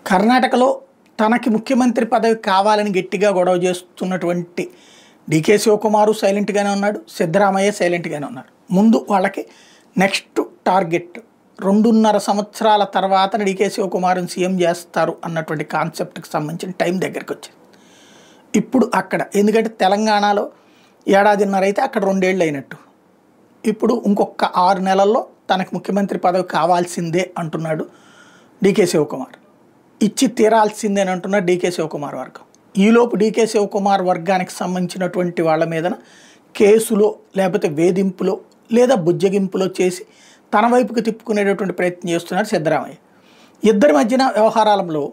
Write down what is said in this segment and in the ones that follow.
కర్ణాటకలో తనకి ముఖ్యమంత్రి పదవి కావాలని గట్టిగా గొడవ చేస్తున్నటువంటి డీకే శివకుమారు సైలెంట్గానే ఉన్నాడు, సిద్ధరామయ్య సైలెంట్గానే ఉన్నారు. ముందు వాళ్ళకి నెక్స్ట్ టార్గెట్ 2.5 సంవత్సరాల తర్వాత డీకే శివకుమారుని సీఎం చేస్తారు అన్నటువంటి కాన్సెప్ట్కి సంబంధించిన టైం దగ్గరికి వచ్చింది. ఇప్పుడు అక్కడ ఎందుకంటే తెలంగాణలో 1.5 ఏళ్ళు అయితే అక్కడ 2 ఏళ్ళు అయినట్టు. ఇప్పుడు ఇంకొక 6 నెలల్లో తనకు ముఖ్యమంత్రి పదవి కావాల్సిందే అంటున్నాడు డీకే శివకుమార్. ఇచ్చి తీరాల్సిందేనంటున్న డీకే శివకుమార్ వర్గం. ఈలోపు డీకే శివకుమార్ వర్గానికి సంబంధించినటువంటి వాళ్ళ మీద కేసులో లేకపోతే వేధింపులో లేదా బుజ్జగింపులో చేసి తన వైపుకి తిప్పుకునేటటువంటి ప్రయత్నం చేస్తున్నారు సిద్ధరామయ్య. ఇద్దరి మధ్యన వ్యవహారాలలో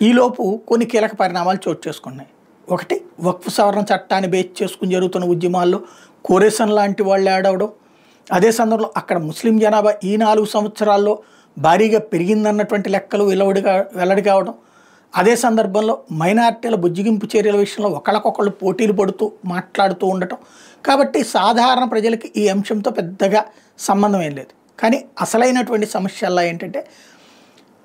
ఈలోపు కొన్ని కీలక పరిణామాలు చోటు చేసుకున్నాయి. ఒకటి, వక్ఫ్ సవరణ చట్టాన్ని బేస్ చేసుకుని జరుగుతున్న ఉద్యమాల్లో కోరేసన్ లాంటి వాళ్ళు ఆడవడం, అదే సందర్భంలో అక్కడ ముస్లిం జనాభా ఈ 4 సంవత్సరాల్లో భారీగా పెరిగిందన్నటువంటి లెక్కలు వెల్లడి కావడం, అదే సందర్భంలో మైనార్టీల బుజ్జిగింపు చర్యల విషయంలో ఒకళ్ళకొకళ్ళు పోటీలు పడుతూ మాట్లాడుతూ ఉండటం. కాబట్టి సాధారణ ప్రజలకి ఈ అంశంతో పెద్దగా సంబంధం ఏం లేదు. కానీ అసలైనటువంటి సమస్యల్లో ఏంటంటే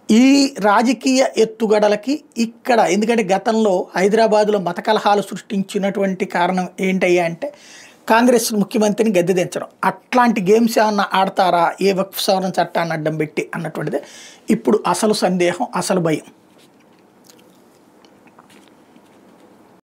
ఈ రాజకీయ ఎత్తుగడలకి ఇక్కడ, ఎందుకంటే గతంలో హైదరాబాదులో మత కలహాలు సృష్టించినటువంటి కారణం ఏంటయ్యా అంటే కాంగ్రెస్ ముఖ్యమంత్రిని గద్దె దించడం. అట్లాంటి గేమ్స్ ఏమన్నా ఆడతారా ఏ వక్ఫ్ సవరణ చట్టాన్ని అడ్డం పెట్టి అన్నటువంటిదే ఇప్పుడు అసలు సందేహం, అసలు భయం.